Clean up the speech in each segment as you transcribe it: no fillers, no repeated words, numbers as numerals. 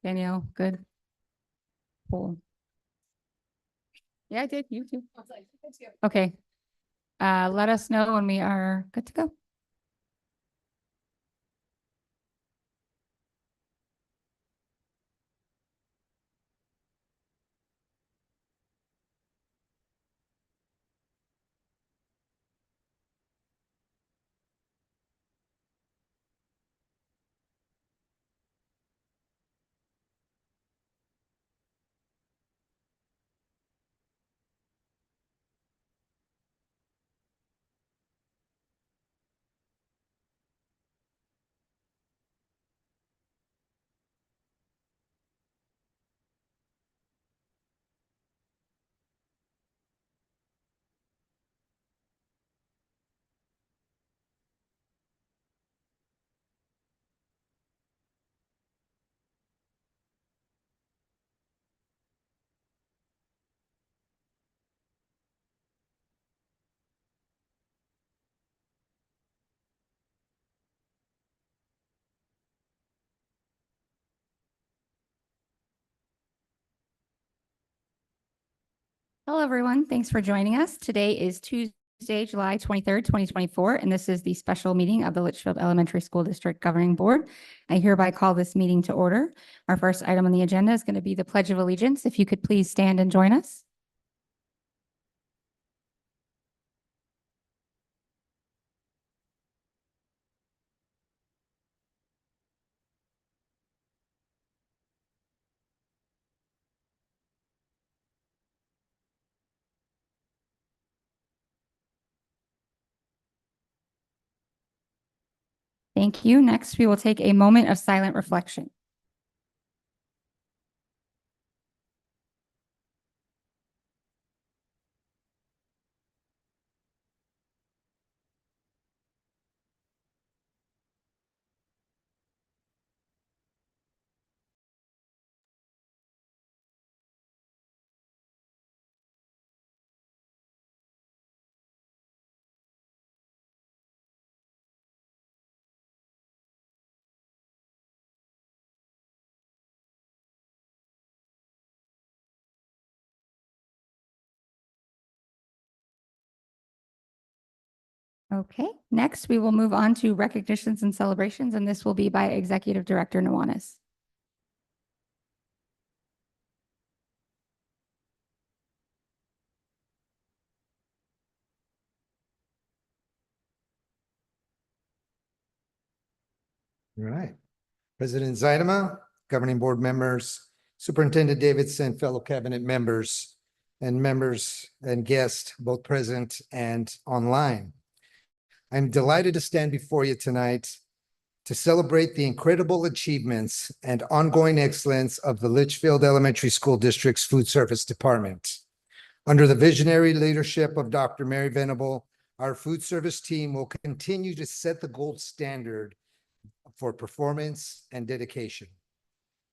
Danielle, good. Cool. Yeah, I did. You too. Okay. Let us know when we are good to go. Hello, everyone. Thanks for joining us. Today is Tuesday, July 23rd, 2024, and this is the special meeting of the Litchfield Elementary School District Governing Board. I hereby call this meeting to order. Our first item on the agenda is going to be the Pledge of Allegiance. If you could please stand and join us. Thank you. Next, we will take a moment of silent reflection. Okay, next we will move on to recognitions and celebrations, and this will be by Executive Director Nuanis. All right. President Zaidama, governing board members, Superintendent Davidson, fellow cabinet members and guests, both present and online. I'm delighted to stand before you tonight to celebrate the incredible achievements and ongoing excellence of the Litchfield Elementary School District's Food Service Department. Under the visionary leadership of Dr. Mary Venable, our food service team will continue to set the gold standard for performance and dedication.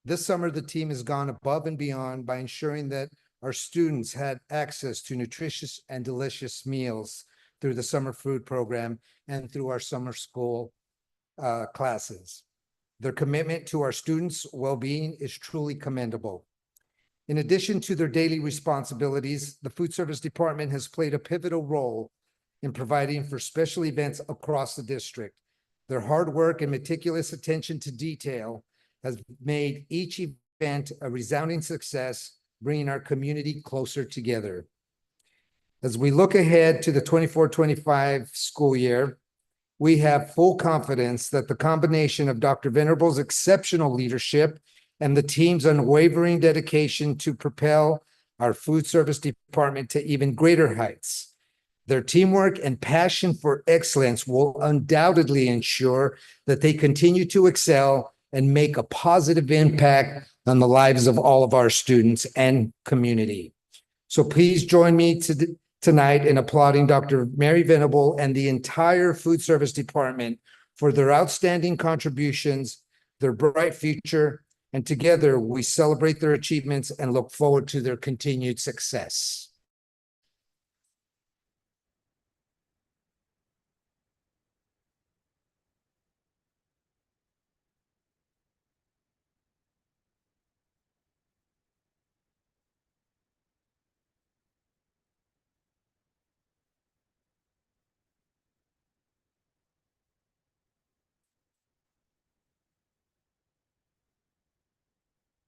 This summer, the team has gone above and beyond by ensuring that our students had access to nutritious and delicious meals through the summer food program and through our summer school classes. Their commitment to our students' well-being is truly commendable. In addition to their daily responsibilities, the food service department has played a pivotal role in providing for special events across the district. Their hard work and meticulous attention to detail has made each event a resounding success, bringing our community closer together. As we look ahead to the 24-25 school year, we have full confidence that the combination of Dr. Venable's exceptional leadership and the team's unwavering dedication to propel our food service department to even greater heights. Their teamwork and passion for excellence will undoubtedly ensure that they continue to excel and make a positive impact on the lives of all of our students and community. So please join me tonight in applauding Dr. Mary Venable and the entire food service department for their outstanding contributions, their bright future, and together we celebrate their achievements and look forward to their continued success.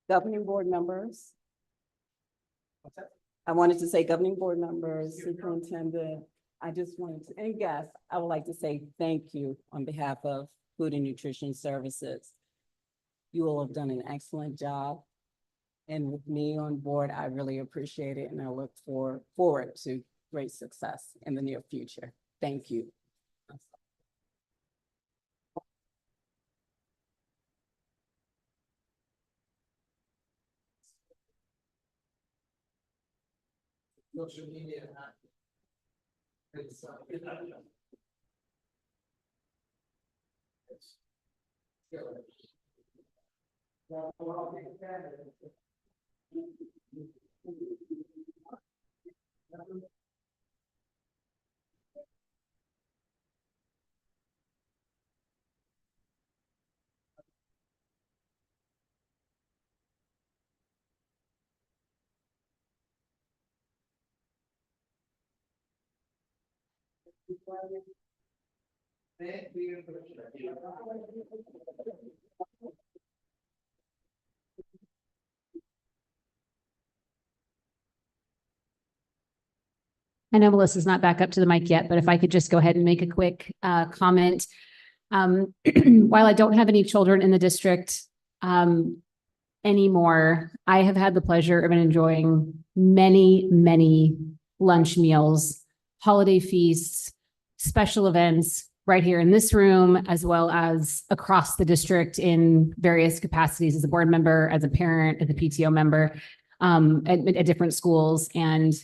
governing board members. I wanted to say governing board members, superintendent. I just wanted to, and guests, I would like to say thank you on behalf of Food and Nutrition Services. You all have done an excellent job. And with me on board, I really appreciate it, and I look forward to great success in the near future. Thank you. Social media. I know Melissa's not back up to the mic yet, but if I could just go ahead and make a quick comment. While I don't have any children in the district anymore, I have had the pleasure of enjoying many, many lunch meals, holiday feasts, special events right here in this room, as well as across the district in various capacities as a board member, as a parent, as a PTO member, at different schools. And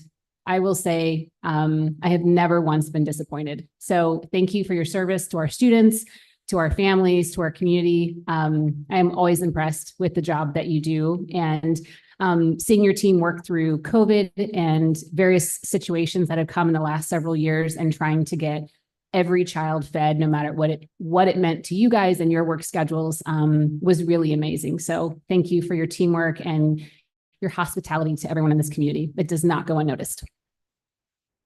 I will say, I have never once been disappointed. So thank you for your service to our students, to our families, to our community. I'm always impressed with the job that you do, and seeing your team work through COVID and various situations that have come in the last several years, and trying to get every child fed, no matter what it meant to you guys and your work schedules, was really amazing. So thank you for your teamwork and your hospitality to everyone in this community. It does not go unnoticed.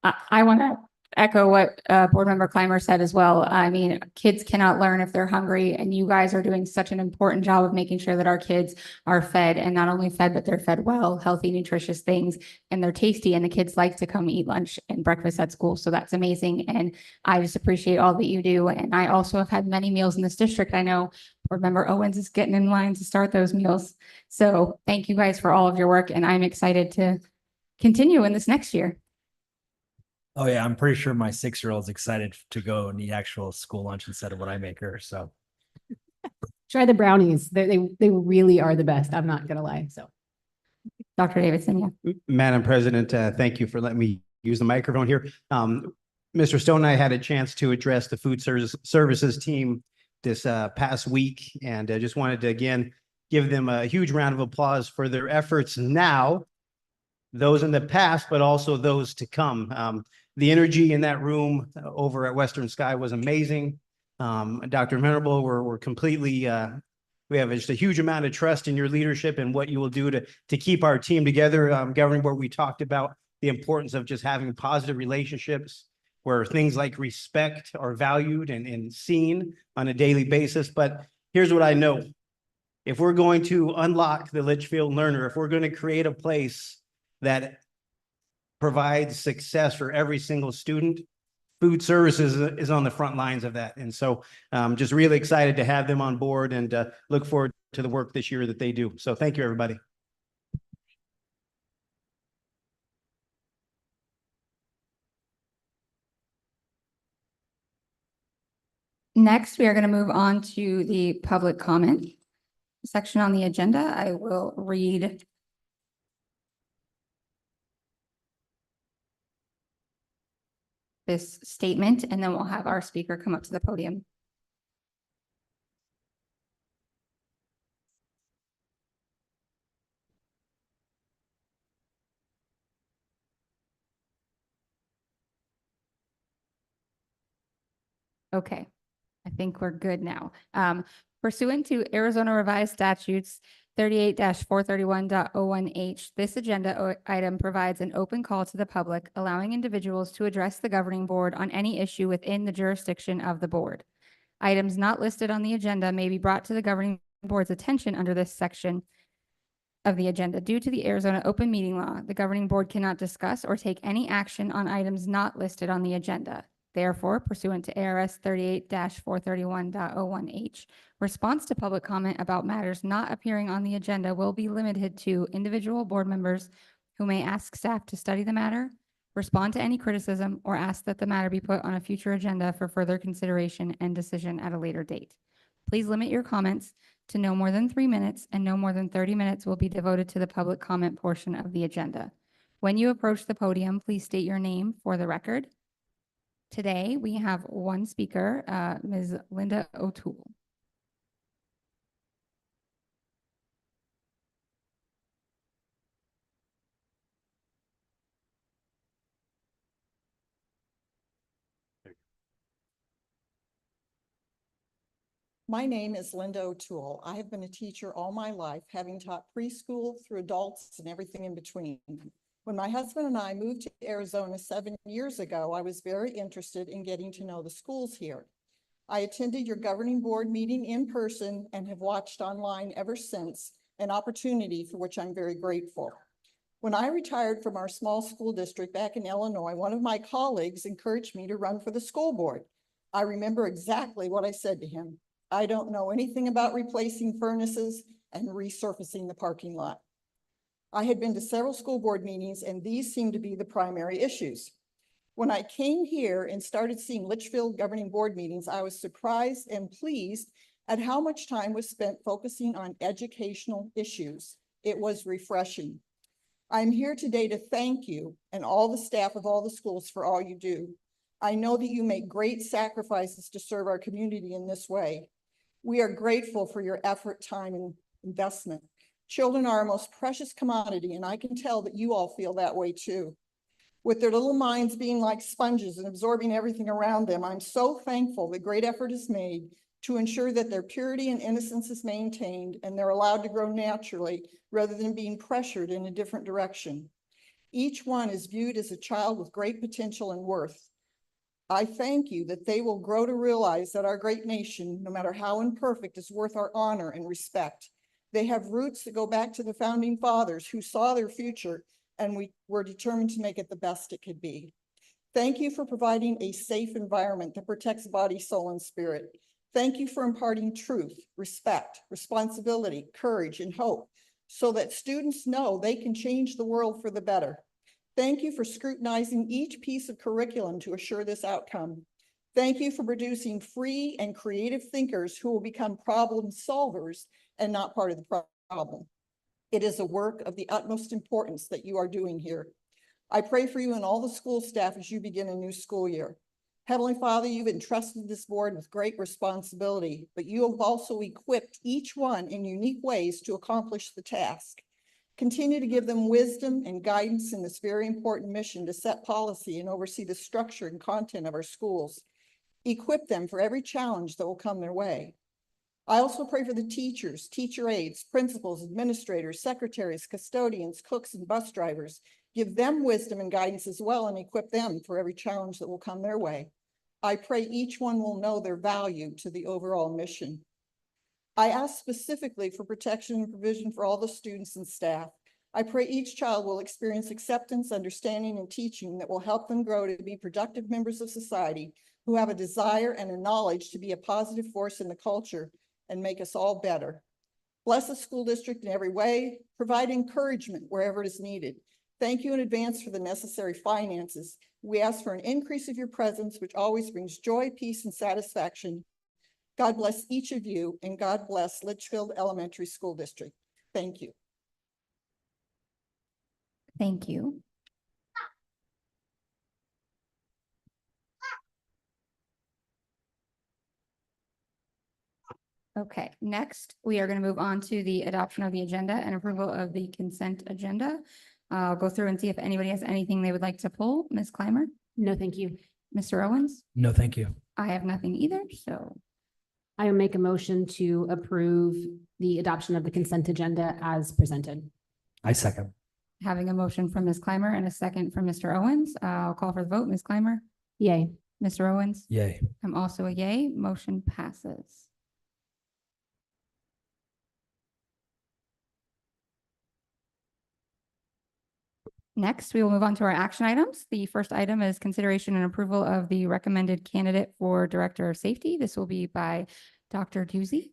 I want to echo what Board Member Clymer said as well. I mean, kids cannot learn if they're hungry, and you guys are doing such an important job of making sure that our kids are fed, and not only fed, but they're fed well, healthy, nutritious things, and they're tasty, and the kids like to come eat lunch and breakfast at school. So that's amazing. And I just appreciate all that you do. And I also have had many meals in this district. I know Board Member Owens is getting in line to start those meals. So thank you guys for all of your work, and I'm excited to continue in this next year. Oh yeah, I'm pretty sure my 6-year-old is excited to go and eat actual school lunch instead of what I make her. So Try the brownies. They really are the best. I'm not gonna lie. So, Dr. Davidson, yeah. Madam President, thank you for letting me use the microphone here. Mr. Stone and I had a chance to address the food services team this past week, and I just wanted to again give them a huge round of applause for their efforts now, those in the past, but also those to come. The energy in that room over at Western Sky was amazing. Dr. Venerable, we're completely, we have just a huge amount of trust in your leadership and what you will do to keep our team together. Governing board, we talked about the importance of just having positive relationships where things like respect are valued and seen on a daily basis. But here's what I know. If we're going to unlock the Litchfield learner, if we're going to create a place that provides success for every single student, food services is on the front lines of that. And so just really excited to have them on board, and look forward to the work this year that they do. So thank you, everybody. Next, we are going to move on to the public comment section on the agenda. I will read this statement, and then we'll have our speaker come up to the podium. Okay, I think we're good now. Pursuant to Arizona Revised Statutes 38-431.01H, this agenda item provides an open call to the public, allowing individuals to address the governing board on any issue within the jurisdiction of the board. Items not listed on the agenda may be brought to the governing board's attention under this section of the agenda. Due to the Arizona open meeting law, the governing board cannot discuss or take any action on items not listed on the agenda. Therefore, pursuant to ARS 38-431.01H, response to public comment about matters not appearing on the agenda will be limited to individual board members who may ask staff to study the matter, respond to any criticism, or ask that the matter be put on a future agenda for further consideration and decision at a later date. Please limit your comments to no more than 3 minutes, and no more than 30 minutes will be devoted to the public comment portion of the agenda. When you approach the podium, please state your name for the record. Today, we have one speaker, Ms. Linda O'Toole. My name is Linda O'Toole. I have been a teacher all my life, having taught preschool through adults and everything in between. When my husband and I moved to Arizona 7 years ago, I was very interested in getting to know the schools here. I attended your governing board meeting in person and have watched online ever since, an opportunity for which I'm very grateful. When I retired from our small school district back in Illinois, one of my colleagues encouraged me to run for the school board. I remember exactly what I said to him. I don't know anything about replacing furnaces and resurfacing the parking lot. I had been to several school board meetings, and these seemed to be the primary issues. When I came here and started seeing Litchfield governing board meetings, I was surprised and pleased at how much time was spent focusing on educational issues. It was refreshing. I'm here today to thank you and all the staff of all the schools for all you do. I know that you make great sacrifices to serve our community in this way. We are grateful for your effort, time, and investment. Children are our most precious commodity, and I can tell that you all feel that way too. With their little minds being like sponges and absorbing everything around them, I'm so thankful that great effort is made to ensure that their purity and innocence is maintained and they're allowed to grow naturally rather than being pressured in a different direction. Each one is viewed as a child with great potential and worth. I thank you that they will grow to realize that our great nation, no matter how imperfect, is worth our honor and respect. They have roots that go back to the founding fathers who saw their future, and we were determined to make it the best it could be. Thank you for providing a safe environment that protects body, soul, and spirit. Thank you for imparting truth, respect, responsibility, courage, and hope so that students know they can change the world for the better. Thank you for scrutinizing each piece of curriculum to assure this outcome. Thank you for producing free and creative thinkers who will become problem solvers and not part of the problem. It is a work of the utmost importance that you are doing here. I pray for you and all the school staff as you begin a new school year. Heavenly Father, you've entrusted this board with great responsibility, but you have also equipped each one in unique ways to accomplish the task. Continue to give them wisdom and guidance in this very important mission to set policy and oversee the structure and content of our schools. Equip them for every challenge that will come their way. I also pray for the teachers, teacher aides, principals, administrators, secretaries, custodians, cooks, and bus drivers. Give them wisdom and guidance as well and equip them for every challenge that will come their way. I pray each one will know their value to the overall mission. I ask specifically for protection and provision for all the students and staff. I pray each child will experience acceptance, understanding, and teaching that will help them grow to be productive members of society who have a desire and a knowledge to be a positive force in the culture and make us all better. Bless the school district in every way, provide encouragement wherever it is needed. Thank you in advance for the necessary finances. We ask for an increase of your presence, which always brings joy, peace, and satisfaction. God bless each of you, and God bless Litchfield Elementary School District. Thank you. Thank you. Okay, next, we are going to move on to the adoption of the agenda and approval of the consent agenda. I'll go through and see if anybody has anything they would like to pull. Ms. Clymer, No, thank you. Mr. Owens? No, thank you. I have nothing either, so I will make a motion to approve the adoption of the consent agenda as presented. I second. having a motion from Ms. Clymer and a second from Mr. Owens, I'll call for the vote. Ms. Clymer? Yay. Mr. Owens? Yay. I'm also a yay. Motion passes. Next, we will move on to our action items. The first item is consideration and approval of the recommended candidate for Director of Safety. This will be by Dr. Duzey.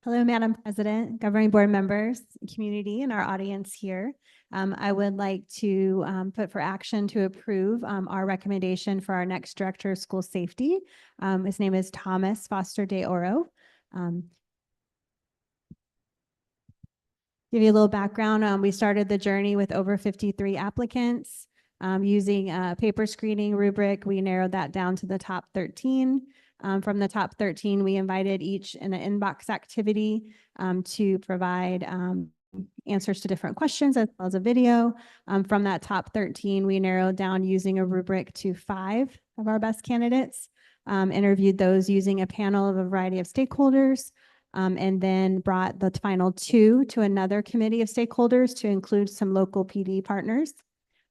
Hello, Madam President, governing board members, community, and our audience here. I would like to put for action to approve our recommendation for our next Director of School Safety. His name is Thomas Foster de Oro. Give you a little background. We started the journey with over 53 applicants. Using a paper screening rubric, we narrowed that down to the top 13. From the top 13, we invited each in an inbox activity to provide answers to different questions as well as a video. From that top 13, we narrowed down using a rubric to 5 of our best candidates, interviewed those using a panel of a variety of stakeholders, and then brought the final 2 to another committee of stakeholders to include some local PD partners.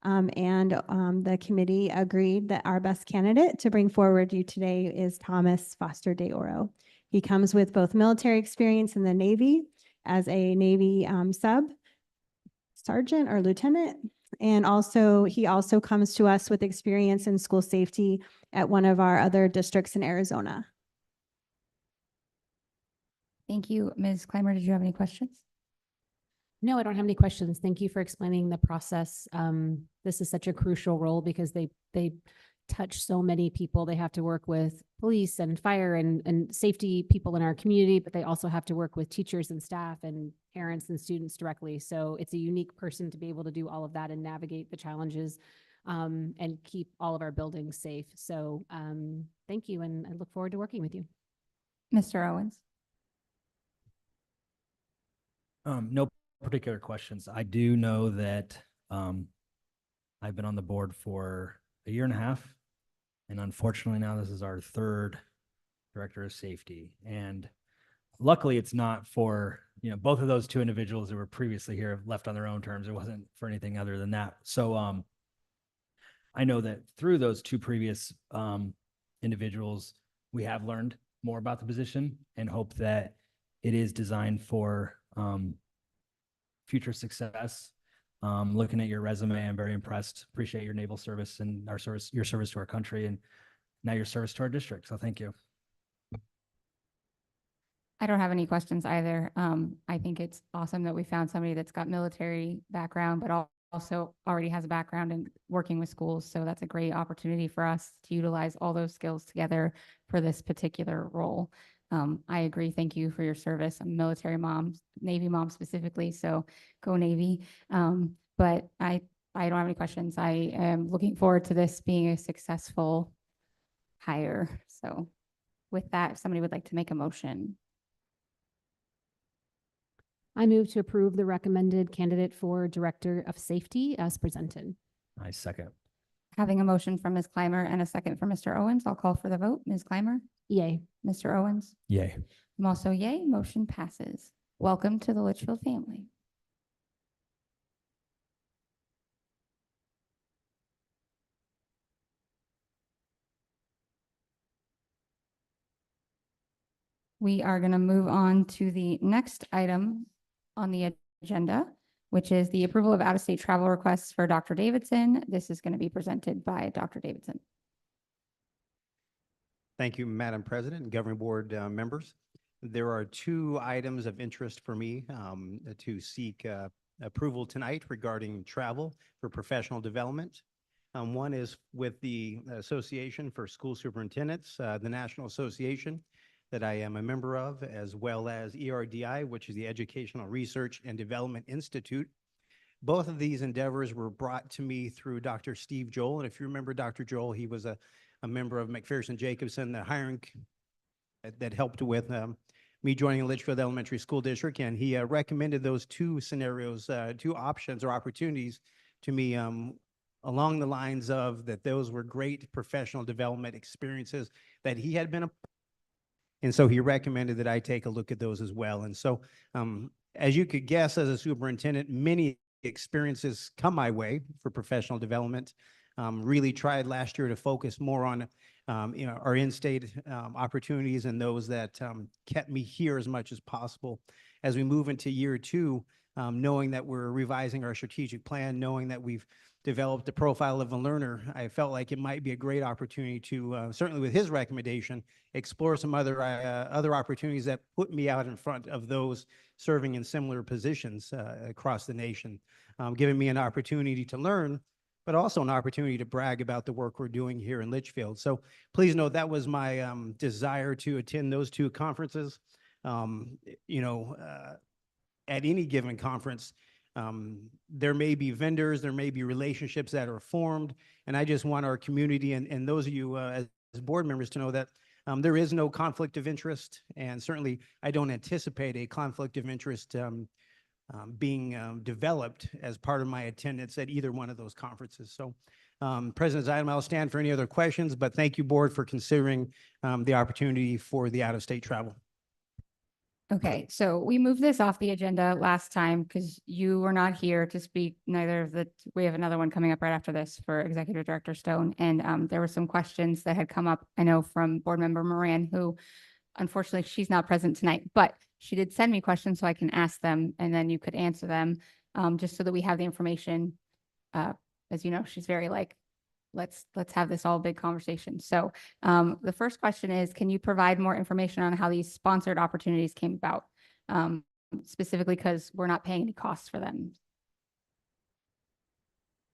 The committee agreed that our best candidate to bring forward you today is Thomas Foster de Oro. He comes with both military experience in the Navy as a Navy sub sergeant or lieutenant. And he also comes to us with experience in school safety at one of our other districts in Arizona. Thank you. Ms. Clymer, did you have any questions? No, I don't have any questions. Thank you for explaining the process. This is such a crucial role because they touch so many people. They have to work with police and fire and safety people in our community, but they also have to work with teachers and staff and parents and students directly. So it's a unique person to be able to do all of that and navigate the challenges and keep all of our buildings safe. So thank you, and I look forward to working with you. Mr. Owens? No particular questions. I do know that I've been on the board for a year and a half, and unfortunately now this is our 3rd Director of Safety. And luckily it's not for, both of those 2 individuals that were previously here have left on their own terms. It wasn't for anything other than that. So I know that through those 2 previous individuals, we have learned more about the position and hope that it is designed for future success. Looking at your resume, I'm very impressed. Appreciate your naval service and your service to our country, and now your service to our district. So thank you. I don't have any questions either. I think it's awesome that we found somebody that's got military background, but also already has a background in working with schools. So that's a great opportunity for us to utilize all those skills together for this particular role. I agree. Thank you for your service. I'm a military mom, Navy mom specifically, so go Navy. But I don't have any questions. I am looking forward to this being a successful hire. So with that, if somebody would like to make a motion. I move to approve the recommended candidate for Director of Safety as presented. I second. Having a motion from Ms. Clymer and a second from Mr. Owens, I'll call for the vote. Ms. Clymer? Yay. Mr. Owens? Yay. I'm also yay. Motion passes. Welcome to the Litchfield family. We are going to move on to the next item on the agenda, which is the approval of out-of-state travel requests for Dr. Davidson. This is going to be presented by Dr. Davidson. Thank you, Madam President and Governing Board members. There are 2 items of interest for me to seek approval tonight regarding travel for professional development. One is with the Association for School Superintendents, the National Association that I am a member of, as well as ERDI, which is the Educational Research and Development Institute. Both of these endeavors were brought to me through Dr. Steve Joel. And if you remember Dr. Joel, he was a member of McPherson-Jacobson, the hiring that helped with me joining Litchfield Elementary School District. And he recommended those 2 scenarios, 2 options or opportunities to me along the lines of that those were great professional development experiences that he had been a. And so he recommended that I take a look at those as well. And so as you could guess, as a superintendent, many experiences come my way for professional development. Really tried last year to focus more on our in-state opportunities and those that kept me here as much as possible. as we move into year two, knowing that we're revising our strategic plan, knowing that we've developed the profile of a learner, I felt like it might be a great opportunity to, certainly with his recommendation, explore some other opportunities that put me out in front of those serving in similar positions across the nation, giving me an opportunity to learn, but also an opportunity to brag about the work we're doing here in Litchfield. So please note that was my desire to attend those two conferences. You know, at any given conference, there may be vendors, there may be relationships that are formed, and I just want our community and those of you as board members to know that there is no conflict of interest, and certainly I don't anticipate a conflict of interest being developed as part of my attendance at either one of those conferences. So, President Zeidelman, I'll stand for any other questions, but thank you, board, for considering the opportunity for the out-of-state travel. Okay, so we moved this off the agenda last time because you were not here to speak. Neither of the, we have another one coming up right after this for Executive Director Stone. And there were some questions that had come up, I know, from Board Member Moran, who unfortunately she's not present tonight, but she did send me questions so I can ask them and then you could answer them, just so that we have the information. As you know, she's very like, let's have this all big conversation. So the first question is, can you provide more information on how these sponsored opportunities came about? Specifically because we're not paying any costs for them.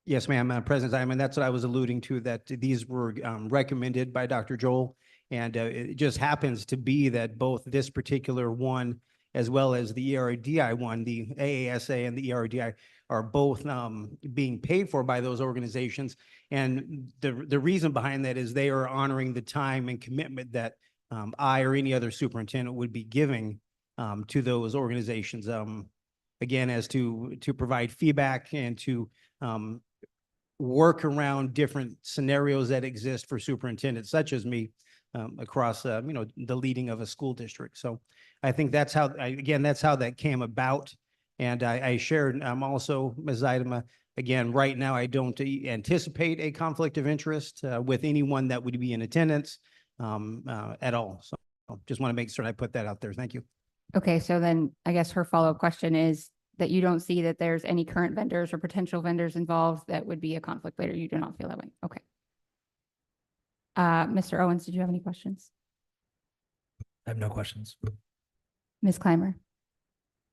Yes, ma'am, President Zeidelman, that's what I was alluding to, that these were recommended by Dr. Joel. And it just happens to be that both this particular one, as well as the ERDI one, the AASA and the ERDI, are both being paid for by those organizations. And the reason behind that is they are honoring the time and commitment that I or any other superintendent would be giving to those organizations. Again, as to provide feedback and to work around different scenarios that exist for superintendents such as me across, you know, the leading of a school district. So I think that's how, again, that's how that came about. And I shared also, Ms. Zeidelman, again, right now, I don't anticipate a conflict of interest with anyone that would be in attendance at all. So just want to make sure I put that out there. Thank you. Okay, so then I guess her follow-up question is that you don't see that there's any current vendors or potential vendors involved that would be a conflict later. You do not feel that way. Okay. Mr. Owens, did you have any questions? I have no questions. Ms. Clymer?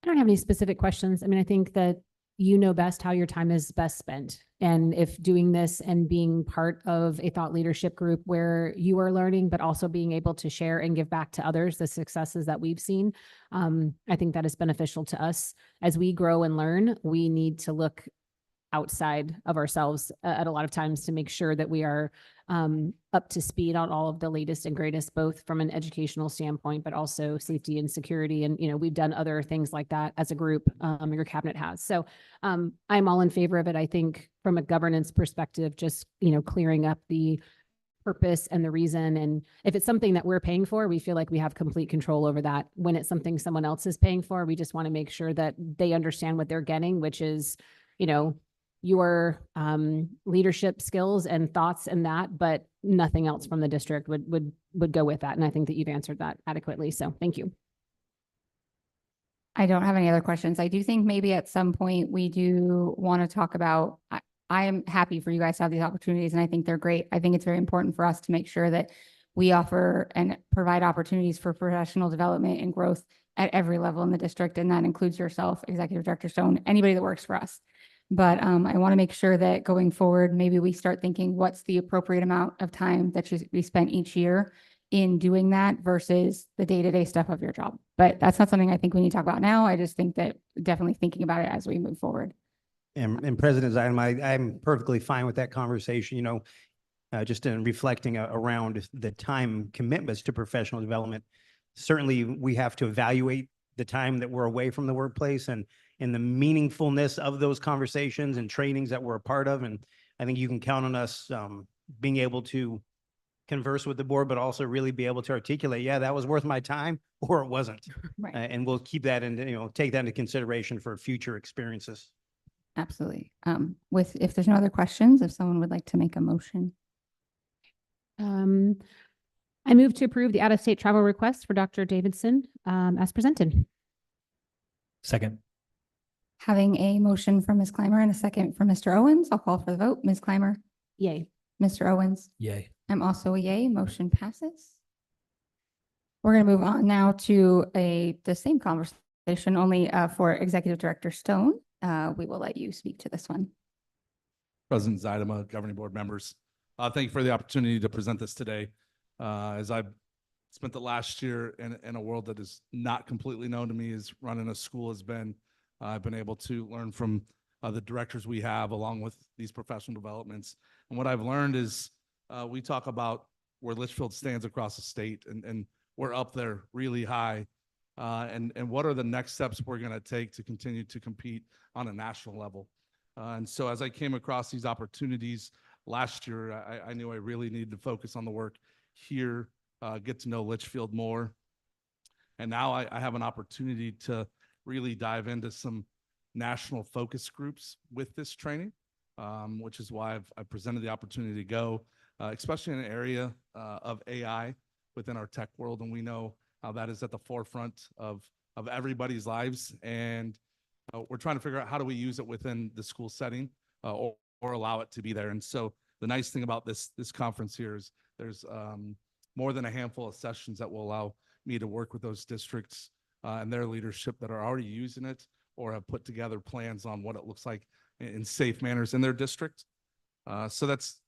I don't have any specific questions. I mean, I think that you know best how your time is best spent. And if doing this and being part of a thought leadership group where you are learning, but also being able to share and give back to others the successes that we've seen, I think that is beneficial to us. As we grow and learn, we need to look outside of ourselves at a lot of times to make sure that we are up to speed on all of the latest and greatest, both from an educational standpoint, but also safety and security. And, you know, we've done other things like that as a group, your cabinet has. So I'm all in favor of it. I think from a governance perspective, just, you know, clearing up the purpose and the reason. And if it's something that we're paying for, we feel like we have complete control over that. When it's something someone else is paying for, we just want to make sure that they understand what they're getting, which is, you know, your leadership skills and thoughts and that, but nothing else from the district would go with that. And I think that you've answered that adequately. So thank you. I don't have any other questions. I do think maybe at some point we do want to talk about, I am happy for you guys to have these opportunities and I think they're great. I think it's very important for us to make sure that we offer and provide opportunities for professional development and growth at every level in the district. And that includes yourself, Executive Director Stone, anybody that works for us. But I want to make sure that going forward, maybe we start thinking what's the appropriate amount of time that should be spent each year in doing that versus the day-to-day stuff of your job. But that's not something I think we need to talk about now. I just think that definitely thinking about it as we move forward. And President Zeidelman, I'm perfectly fine with that conversation, you know, just in reflecting around the time commitments to professional development. Certainly, we have to evaluate the time that we're away from the workplace and the meaningfulness of those conversations and trainings that we're a part of. And I think you can count on us being able to converse with the board, but also really be able to articulate, yeah, that was worth my time or it wasn't. Right. And we'll keep that and, you know, take that into consideration for future experiences. Absolutely. If there's no other questions, if someone would like to make a motion. I move to approve the out-of-state travel request for Dr. Davidson as presented. Second. Having a motion from Ms. Clymer and a second from Mr. Owens, I'll call for the vote. Ms. Clymer, Yay. Mr. Owens, Yay. I'm also a yay. Motion passes. We're going to move on now to the same conversation, only for Executive Director Stone. We will let you speak to this one. President Zaidama, governing board members. Thank you for the opportunity to present this today. As I've spent the last year in a world that is not completely known to me as running a school has been, I've been able to learn from the directors we have along with these professional developments. And what I've learned is we talk about where Litchfield stands across the state and we're up there really high. And what are the next steps we're going to take to continue to compete on a national level? And so as I came across these opportunities last year, I knew I really needed to focus on the work here, get to know Litchfield more. And now I have an opportunity to really dive into some national focus groups with this training, which is why I've presented the opportunity to go, especially in an area of AI within our tech world. And we know how that is at the forefront of everybody's lives. And we're trying to figure out how do we use it within the school setting or allow it to be there. And so the nice thing about this conference here is there's more than a handful of sessions that will allow me to work with those districts and their leadership that are already using it or have put together plans on what it looks like in safe manners in their district. So that's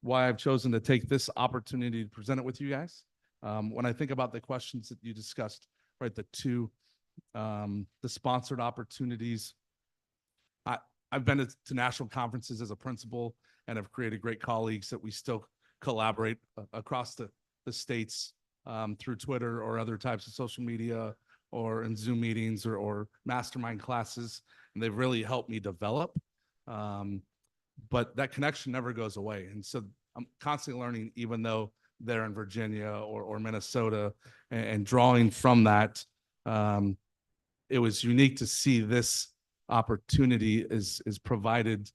why I've chosen to take this opportunity to present it with you guys. When I think about the questions that you discussed, right, the sponsored opportunities, I've been to national conferences as a principal and have created great colleagues that we still collaborate across the states through Twitter or other types of social media or in Zoom meetings or mastermind classes. And they've really helped me develop. But that connection never goes away. And so I'm constantly learning, even though they're in Virginia or Minnesota, and drawing from that. It was unique to see this opportunity is provided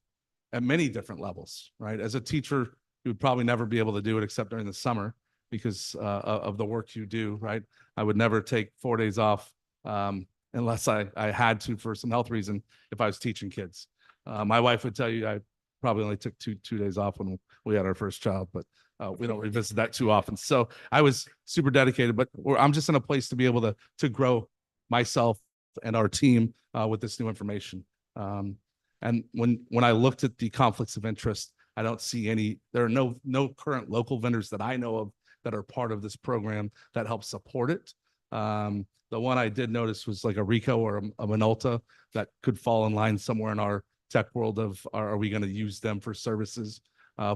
at many different levels, right? As a teacher, you would probably never be able to do it except during the summer because of the work you do, right? I would never take 4 days off unless I had to for some health reason if I was teaching kids. My wife would tell you I probably only took two days off when we had our first child, but we don't revisit that too often. So I was super dedicated, but I'm just in a place to be able to grow myself and our team with this new information. And when I looked at the conflicts of interest, I don't see any. There are no current local vendors that I know of that are part of this program that help support it. The one I did notice was like a Rico or a Minolta that could fall in line somewhere in our tech world of are we going to use them for services?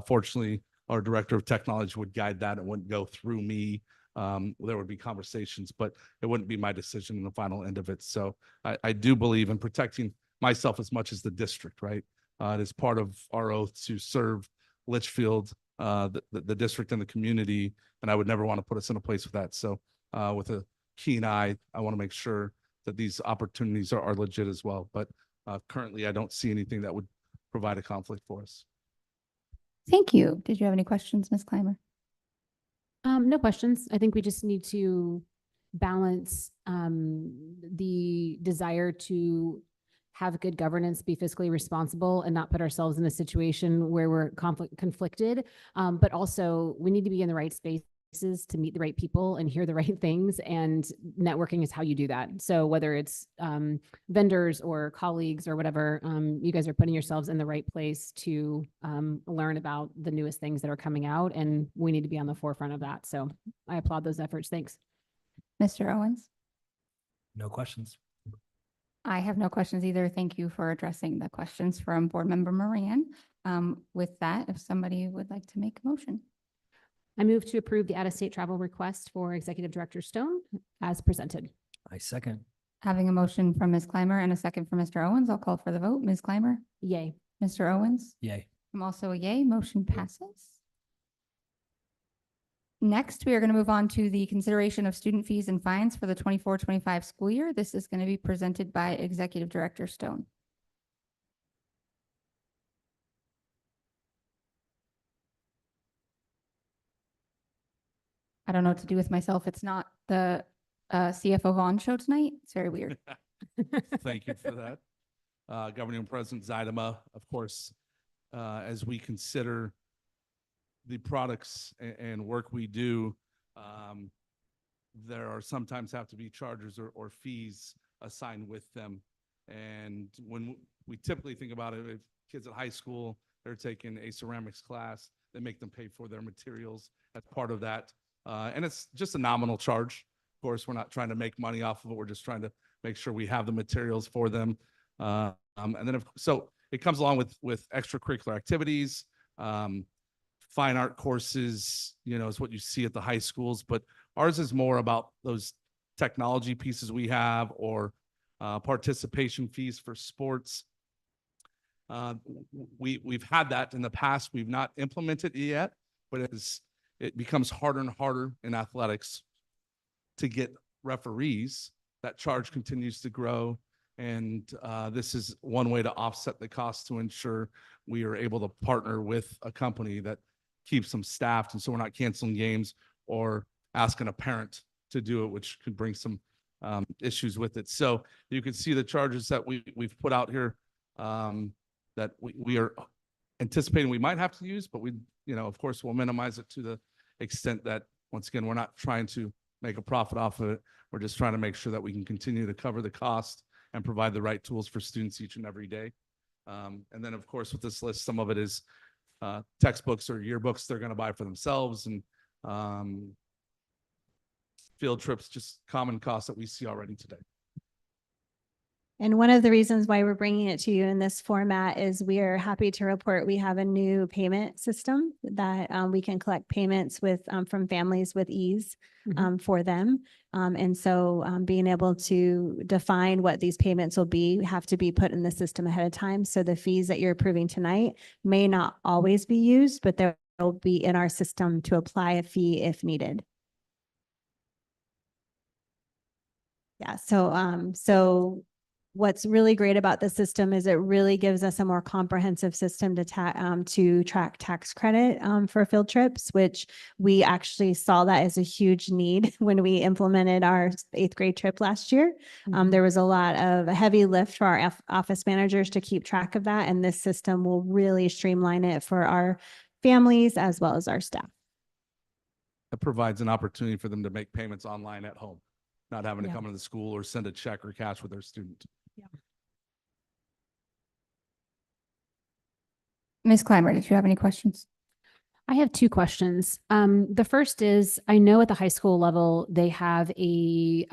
Fortunately, our director of technology would guide that. It wouldn't go through me. There would be conversations, but it wouldn't be my decision in the final end of it. So I do believe in protecting myself as much as the district, right? It is part of our oath to serve Litchfield, the district and the community, and I would never want to put us in a place with that. So with a keen eye, I want to make sure that these opportunities are legit as well. But currently, I don't see anything that would provide a conflict for us. Thank you. Did you have any questions, Ms. Clymer? No questions. I think we just need to balance the desire to have good governance, be fiscally responsible, and not put ourselves in a situation where we're conflicted. But also, we need to be in the right spaces to meet the right people and hear the right things. And networking is how you do that. So whether it's vendors or colleagues or whatever, you guys are putting yourselves in the right place to learn about the newest things that are coming out. And we need to be on the forefront of that. So I applaud those efforts. Thanks. Mr. Owens? No questions. I have no questions either. Thank you for addressing the questions from Board Member Moran. With that, if somebody would like to make a motion. I move to approve the out-of-state travel request for Executive Director Stone as presented. I second. Having a motion from Ms. Clymer and a second from Mr. Owens, I'll call for the vote. Ms. Clymer? Yay. Mr. Owens? Yay. I'm also a yay. Motion passes. Next, we are going to move on to the consideration of student fees and fines for the 24-25 school year. This is going to be presented by Executive Director Stone. I don't know what to do with myself. It's not the CFO Vaughn show tonight. It's very weird. Thank you for that. Governing President Zaidama, of course, as we consider the products and work we do, there are sometimes have to be charges or fees assigned with them. And when we typically think about it, if kids at high school, they're taking a ceramics class, they make them pay for their materials as part of that. And it's just a nominal charge. Of course, we're not trying to make money off of it. We're just trying to make sure we have the materials for them. And then, so it comes along with extracurricular activities, fine art courses, you know, is what you see at the high schools, but ours is more about those technology pieces we have, or participation fees for sports. We've had that in the past. We've not implemented it yet, but it becomes harder and harder in athletics to get referees. That charge continues to grow. And this is one way to offset the cost to ensure we are able to partner with a company that keeps them staffed. And so we're not canceling games or asking a parent to do it, which could bring some issues with it. So you can see the charges that we've put out here that we are anticipating we might have to use, but we, you know, of course, we'll minimize it to the extent that, once again, we're not trying to make a profit off of it. We're just trying to make sure that we can continue to cover the cost and provide the right tools for students each and every day. And then, of course, with this list, some of it is textbooks or yearbooks they're going to buy for themselves, and field trips, just common costs that we see already today. And one of the reasons why we're bringing it to you in this format is we are happy to report we have a new payment system that we can collect payments with from families with ease for them. And so being able to define what these payments will be have to be put in the system ahead of time. So the fees that you're approving tonight may not always be used, but they'll be in our system to apply a fee if needed. Yeah, so what's really great about the system is it really gives us a more comprehensive system to track tax credit for field trips, which we actually saw that as a huge need when we implemented our 8th grade trip last year. There was a lot of a heavy lift for our office managers to keep track of that, and this system will really streamline it for our families as well as our staff. It provides an opportunity for them to make payments online at home, not having to Yeah. come to the school or send a check or cash with their student. Ms. Clymer, did you have any questions? I have two questions. The first is, I know at the high school level, they have I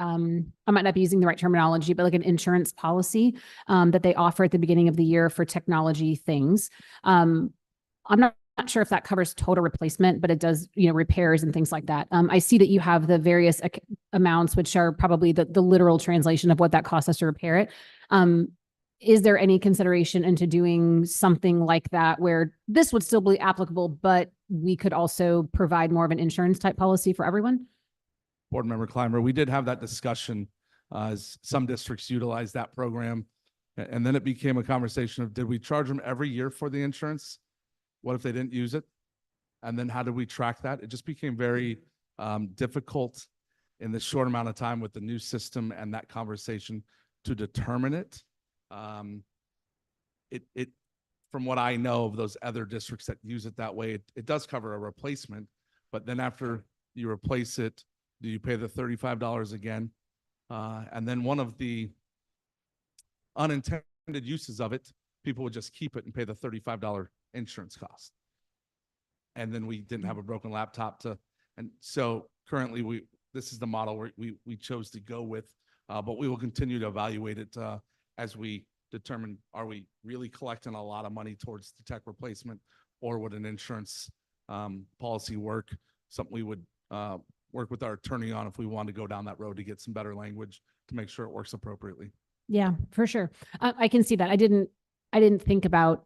might not be using the right terminology, but like an insurance policy that they offer at the beginning of the year for technology things. I'm not sure if that covers total replacement, but it does, you know, repairs and things like that. I see that you have the various amounts, which are probably the literal translation of what that costs us to repair it. Is there any consideration into doing something like that where this would still be applicable, but we could also provide more of an insurance type policy for everyone? Board Member Clymer, we did have that discussion as some districts utilize that program. And then it became a conversation of, did we charge them every year for the insurance? What if they didn't use it? And then how did we track that? It just became very difficult in the short amount of time with the new system and that conversation to determine it. From what I know of those other districts that use it that way, it does cover a replacement, but then after you replace it, do you pay the $35 again? And then one of the unintended uses of it, people would just keep it and pay the $35 insurance cost. And then we didn't have a broken laptop and so currently this is the model where we chose to go with, but we will continue to evaluate it as we determine, are we really collecting a lot of money towards the tech replacement, or would an insurance policy work? Something we would work with our attorney on if we want to go down that road to get some better language to make sure it works appropriately. Yeah, for sure. I can see that. I didn't think about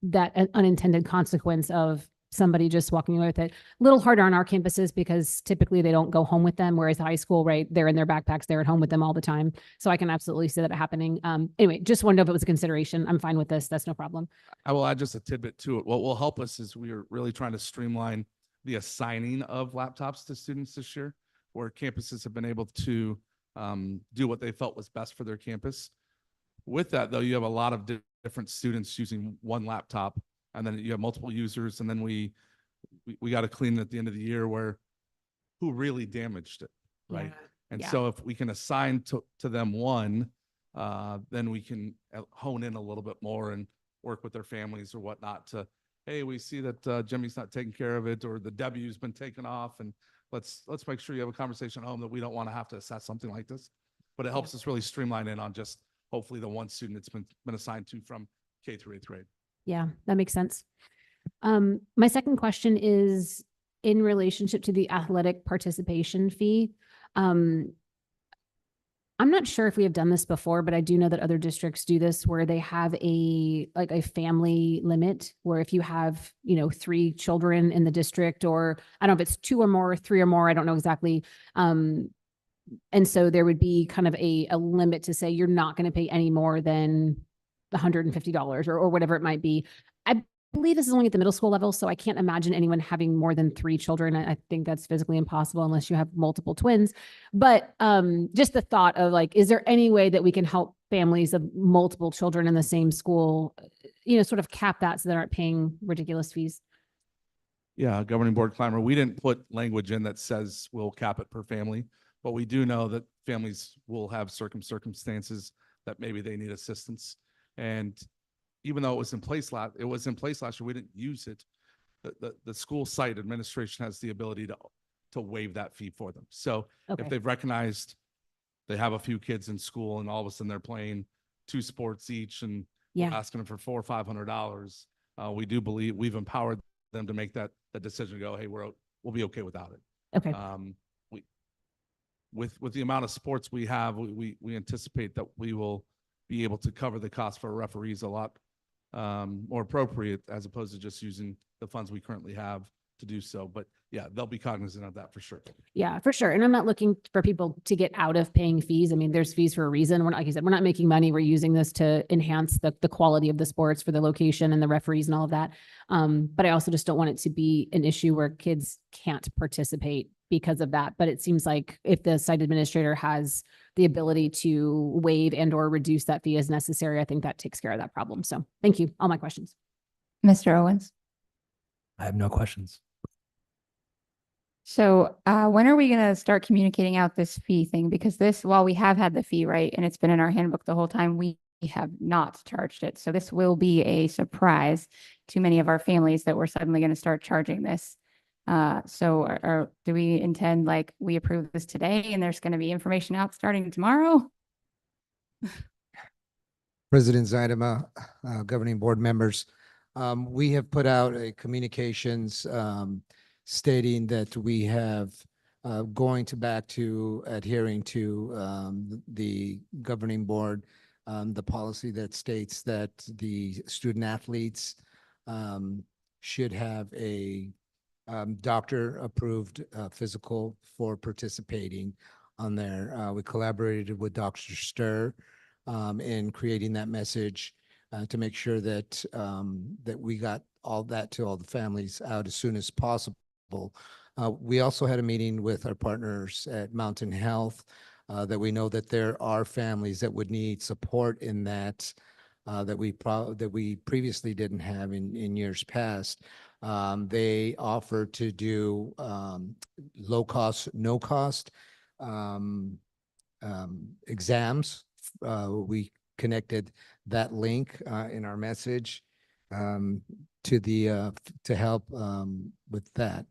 that unintended consequence of somebody just walking away with it. A little harder on our campuses because typically they don't go home with them, whereas high school, right, they're in their backpacks, they're at home with them all the time. So I can absolutely see that happening. Anyway, just wanted to know if it was a consideration. I'm fine with this. That's no problem. I will add just a tidbit to it. What will help us is we are really trying to streamline the assigning of laptops to students this year, where campuses have been able to do what they felt was best for their campus. With that, though, you have a lot of different students using one laptop, and then you have multiple users, and then we got to clean at the end of the year where who really damaged it, right? And yeah. so if we can assign to them one, then we can hone in a little bit more and work with their families or whatnot to, hey, we see that Jimmy's not taking care of it, or the W's been taken off, and let's make sure you have a conversation at home that we don't want to have to assess something like this. But it helps us really streamline in on just hopefully the one student that's been assigned to from K through 8th grade. Yeah, that makes sense. My second question is in relationship to the athletic participation fee. I'm not sure if we have done this before, but I do know that other districts do this where they have a family limit where if you have, 3 children in the district, or I don't know if it's 2 or more, 3 or more, I don't know exactly. And so there would be kind of a limit to say you're not going to pay any more than $150 or whatever it might be. I believe this is only at the middle school level, so I can't imagine anyone having more than 3 children. I think that's physically impossible unless you have multiple twins. But just the thought of is there any way that we can help families of multiple children in the same school, sort of cap that so they aren't paying ridiculous fees? Yeah, governing board climber, we didn't put language in that says we'll cap it per family, but we do know that families will have circumstances that maybe they need assistance. And even though it was in place last year, we didn't use it. The school site administration has the ability to waive that fee for them. So Okay. if they've recognized they have a few kids in school and all of a sudden they're playing 2 sports each and we're Yeah. asking them for $400 or $500, we do believe we've empowered them to make that decision. Go, hey, we'll be okay without it. Okay. With the amount of sports we have, we anticipate that we will be able to cover the cost for referees a lot more appropriate as opposed to just using the funds we currently have to do so. But yeah, they'll be cognizant of that for sure. Yeah, for sure. And I'm not looking for people to get out of paying fees. I mean, there's fees for a reason. We're not, like you said, we're not making money. We're using this to enhance the quality of the sports for the location and the referees and all of that. But I also just don't want it to be an issue where kids can't participate because of that. But it seems like if the site administrator has the ability to waive and or reduce that fee as necessary, I think that takes care of that problem. So thank you. All my questions. Mr. Owens? I have no questions. So when are we going to start communicating out this fee thing? Because while we have had the fee, right, and it's been in our handbook the whole time, we have not charged it. So this will be a surprise to many of our families that we're suddenly going to start charging this. So do we intend we approve this today and there's going to be information out starting tomorrow? President Zaidama, governing board members, we have put out a communications stating that we have back to adhering to the governing board, the policy that states that the student athletes should have a doctor-approved physical for participating on there. We collaborated with Dr. Stir in creating that message to make sure that that we got all that to all the families out as soon as possible. We also had a meeting with our partners at Mountain Health that we know that there are families that would need support in that that we previously didn't have in years past. They offer to do low cost, no cost exams. We connected that link in our message to help with that.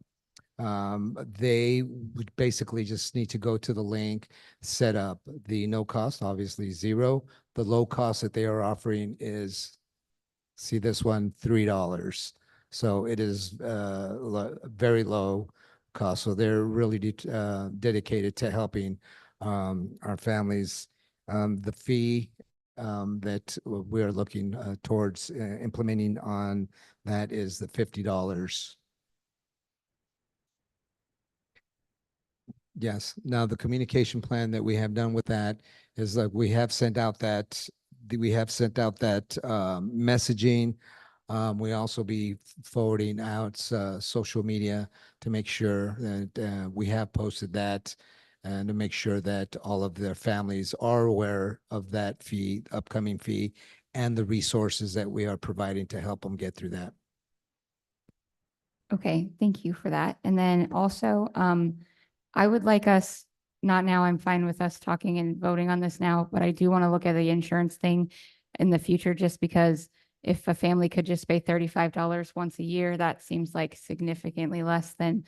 They would basically just need to go to the link, set up the no cost, obviously zero. The low cost that they are offering is, see this one, $3. So it is very low cost. So they're really dedicated to helping our families. The fee that we're looking towards implementing on that is the $50. Yes. Now the communication plan that we have done with that is we have sent out that messaging. We also be forwarding out social media to make sure that we have posted that and to make sure that all of their families are aware of that fee, upcoming fee, and the resources that we are providing to help them get through that. Okay, thank you for that. And then also, I would like us, not now, I'm fine with us talking and voting on this now, but I do want to look at the insurance thing in the future, just because if a family could just pay $35 once a year, that seems like significantly less than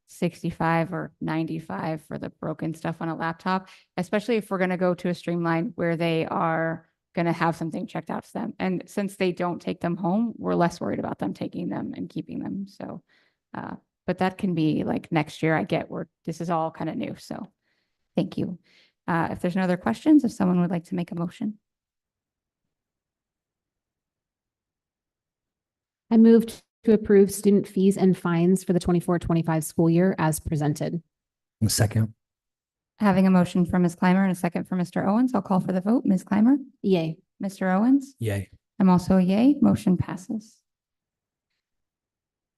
65 or 95 for the broken stuff on a laptop, especially if we're going to go to a streamline where they are going to have something checked out to them. And since they don't take them home, we're less worried about them taking them and keeping them. So, but that can be like next year. I get where this is all kind of new. So thank you. If there's no other questions, if someone would like to make a motion. I moved to approve student fees and fines for the 24-25 school year as presented. Second. Having a motion from Ms. Clymer and a second for Mr. Owens, I'll call for the vote. Ms. Clymer, Yay. Mr. Owens, Yay. I'm also a yay. Motion passes.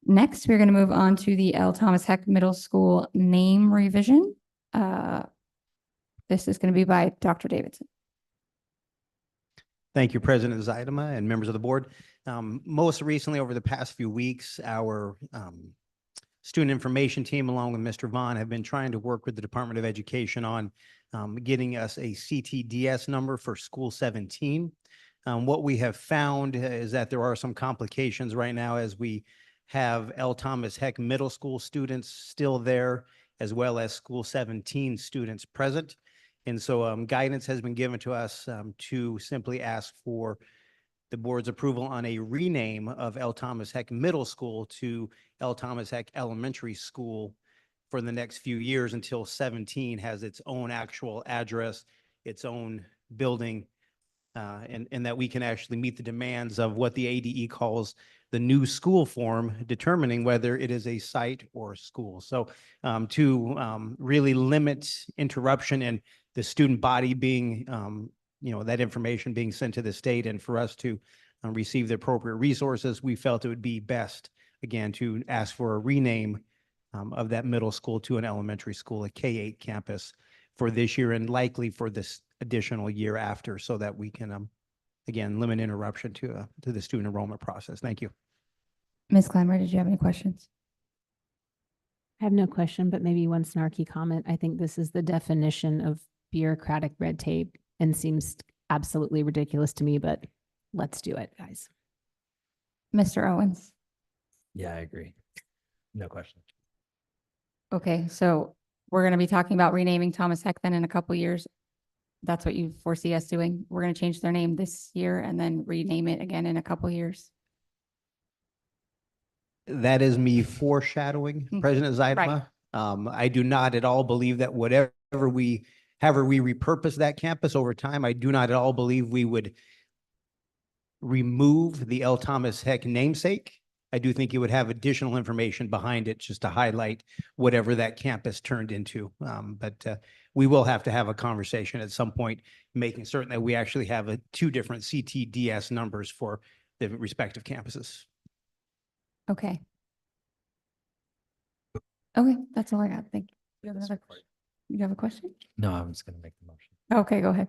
Next, we're going to move on to the L. Thomas Heck Middle School name revision. This is going to be by Dr. Davidson. Thank you, President Zaidama and members of the board. Most recently, over the past few weeks, our student information team, along with Mr. Vaughn, have been trying to work with the Department of Education on getting us a CTDS number for School 17. What we have found is that there are some complications right now as we have L. Thomas Heck Middle School students still there, as well as School 17 students present. And so guidance has been given to us to simply ask for the board's approval on a rename of L. Thomas Heck Middle School to L. Thomas Heck Elementary School for the next few years until 17 has its own actual address, its own building, and that we can actually meet the demands of what the ADE calls the new school form, determining whether it is a site or a school. So to really limit interruption and the student body being, that information being sent to the state, and for us to receive the appropriate resources, we felt it would be best, again, to ask for a rename of that middle school to an elementary school, a K-8 campus for this year and likely for this additional year after, so that we can, again, limit interruption to the student enrollment process. Thank you. Ms. Clymer, did you have any questions? I have no question, but maybe one snarky comment. I think this is the definition of bureaucratic red tape and seems absolutely ridiculous to me, but let's do it, guys. Mr. Owens? Yeah, I agree. No question. Okay, so we're going to be talking about renaming Thomas Heck then in a couple years. That's what you foresee us doing. We're going to change their name this year and then rename it again in a couple years. That is me foreshadowing, President Zaidama. I do not at all believe that however we repurpose that campus over time, I do not at all believe we would remove the L. Thomas Heck namesake. I do think it would have additional information behind it just to highlight whatever that campus turned into. But we will have to have a conversation at some point, making certain that we actually have two different CTDS numbers for the respective campuses. Okay. Okay, that's all I got. Thank you. You have another question? You have a question? No, I was going to make the motion. Okay, go ahead.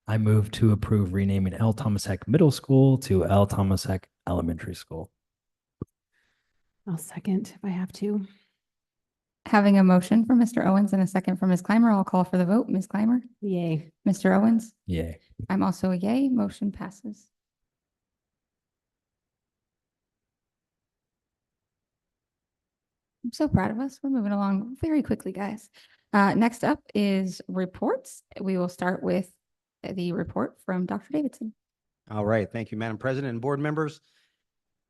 I move to approve renaming L. Thomas Heck Middle School to L. Thomas Heck Elementary School. I'll second if I have to. Having a motion for Mr. Owens and a second for Ms. Clymer, I'll call for the vote. Ms. Clymer? Yay. Mr. Owens? Yay. I'm also a yay. Motion passes. I'm so proud of us. We're moving along very quickly, guys. Next up is reports. We will start with the report from Dr. Davidson. All right. Thank you, Madam President and board members.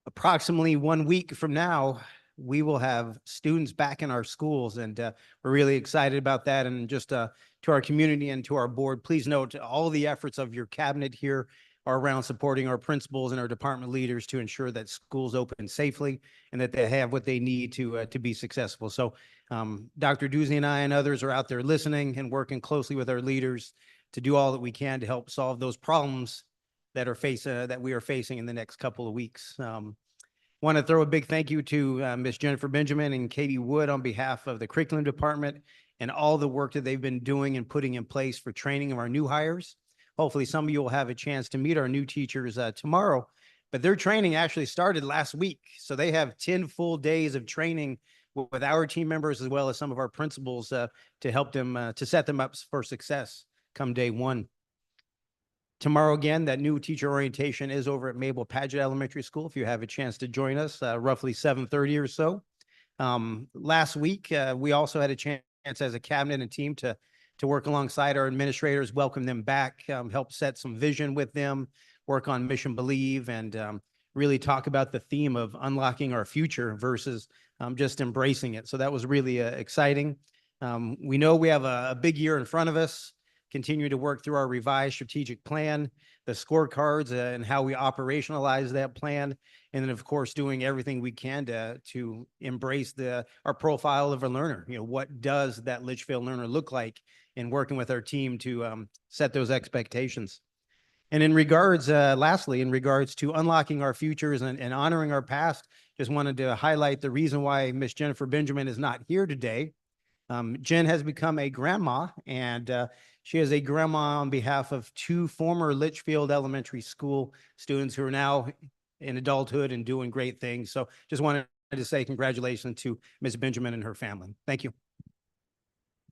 Approximately 1 week from now, we will have students back in our schools, and we're really excited about that. And just to our community and to our board, please note all the efforts of your cabinet here are around supporting our principals and our department leaders to ensure that schools open safely and that they have what they need to be successful. So Dr. Doozy and I and others are out there listening and working closely with our leaders to do all that we can to help solve those problems that we are facing in the next couple of weeks. Want to throw a big thank you to Ms. Jennifer Benjamin and Katie Wood on behalf of the curriculum department and all the work that they've been doing and putting in place for training of our new hires. Hopefully, some of you will have a chance to meet our new teachers tomorrow, but their training actually started last week. So they have 10 full days of training with our team members as well as some of our principals to help them, to set them up for success come day one. Tomorrow, again, that new teacher orientation is over at Mabel Paget Elementary School. If you have a chance to join us, roughly 7:30 or so. Last week, we also had a chance as a cabinet and team to work alongside our administrators, welcome them back, help set some vision with them, work on mission believe, and really talk about the theme of unlocking our future versus just embracing it. So that was really exciting. We know we have a big year in front of us. Continue to work through our revised strategic plan, the scorecards, and how we operationalize that plan. And then, of course, doing everything we can to embrace our profile of a learner. You know, what does that Litchfield learner look like, in working with our team to set those expectations. And in regards, lastly, in regards to unlocking our futures and honoring our past, just wanted to highlight the reason why Miss Jennifer Benjamin is not here today. Jen has become a grandma, and she is a grandma on behalf of 2 former Litchfield Elementary School students who are now in adulthood and doing great things. So just wanted to say congratulations to Ms. Benjamin and her family. Thank you.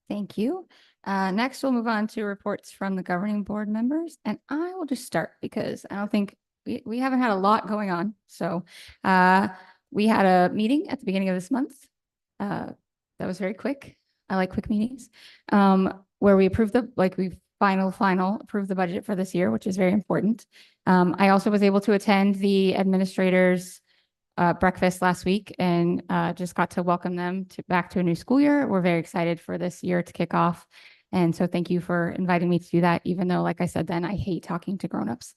Thank you. Next, we'll move on to reports from the governing board members, and I will just start because I don't think we haven't had a lot going on. So we had a meeting at the beginning of this month. That was very quick. I like quick meetings, where we approved we final approved the budget for this year, which is very important. I also was able to attend the administrators breakfast last week and just got to welcome them back to a new school year. We're very excited for this year to kick off. And so thank you for inviting me to do that, even though, like I said, then I hate talking to grownups.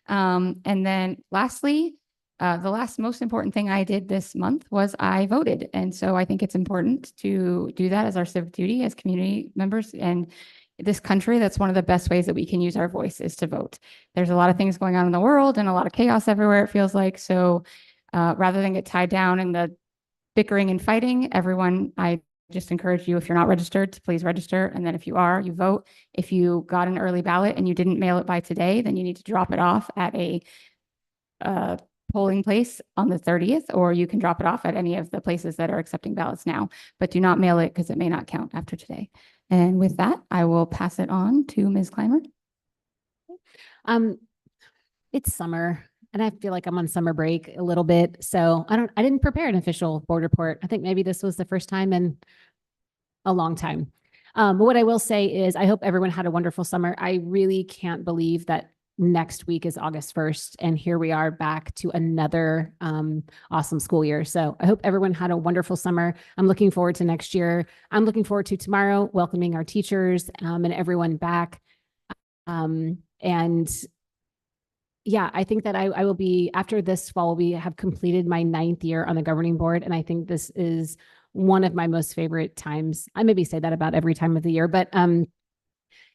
And then lastly, the last most important thing I did this month was I voted. And so I think it's important to do that as our civic duty as community members. And this country, that's one of the best ways that we can use our voice is to vote. There's a lot of things going on in the world and a lot of chaos everywhere, it feels like. So rather than get tied down in the bickering and fighting, everyone, I just encourage you, if you're not registered, to please register. And then if you are, you vote. If you got an early ballot and you didn't mail it by today, then you need to drop it off at a polling place on the 30th, or you can drop it off at any of the places that are accepting ballots now, but do not mail it because it may not count after today. And with that, I will pass it on to Ms. Clymer. It's summer and I feel like I'm on summer break a little bit. So I didn't prepare an official board report. I think maybe this was the first time in a long time. But what I will say is I hope everyone had a wonderful summer. I really can't believe that next week is August 1st. And here we are back to another awesome school year. So I hope everyone had a wonderful summer. I'm looking forward to next year. I'm looking forward to tomorrow, welcoming our teachers and everyone back. And yeah, I think that I will be, after this fall, we have completed my 9th year on the governing board. And I think this is one of my most favorite times. I maybe say that about every time of the year, but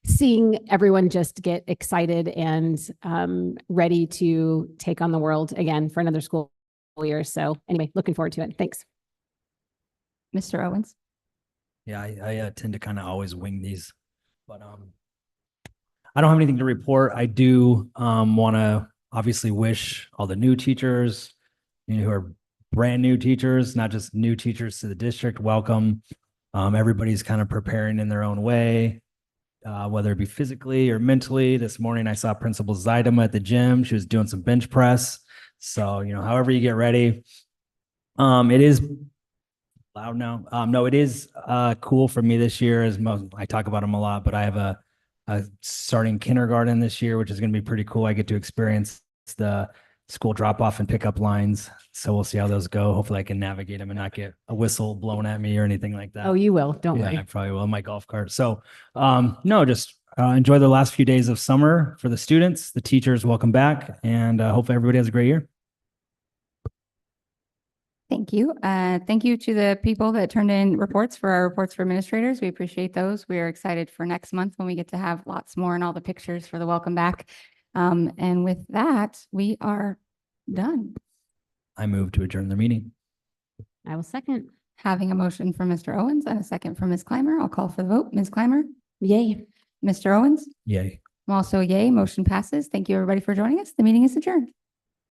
seeing everyone just get excited and ready to take on the world again for another school year. So anyway, looking forward to it. Thanks. Mr. Owens. Yeah, I tend to kind of always wing these, but I don't have anything to report. I do want to obviously wish all the new teachers, who are brand new teachers, not just new teachers to the district, welcome. Everybody's kind of preparing in their own way, whether it be physically or mentally. This morning I saw Principal Zaidama at the gym. She was doing some bench press. So, however you get ready. It is loud now. No, it is cool for me this year. I talk about them a lot, but I have a starting kindergarten this year, which is going to be pretty cool. I get to experience the school drop off and pickup lines. So we'll see how those go. Hopefully I can navigate them and not get a whistle blown at me or anything like that. Oh, you will. Don't Yeah, worry. I probably will in my golf cart. So no, just enjoy the last few days of summer for the students, the teachers, welcome back. And hopefully everybody has a great year. Thank you. Thank you to the people that turned in reports for our reports for administrators. We appreciate those. We are excited for next month when we get to have lots more and all the pictures for the welcome back. And with that, we are done. I move to adjourn the meeting. I will second. Having a motion from Mr. Owens and a second from Ms. Clymer, I'll call for the vote. Ms. Clymer? Yay. Mr. Owens? Yay. I'm also a yay. Motion passes. Thank you, everybody, for joining us. The meeting is adjourned.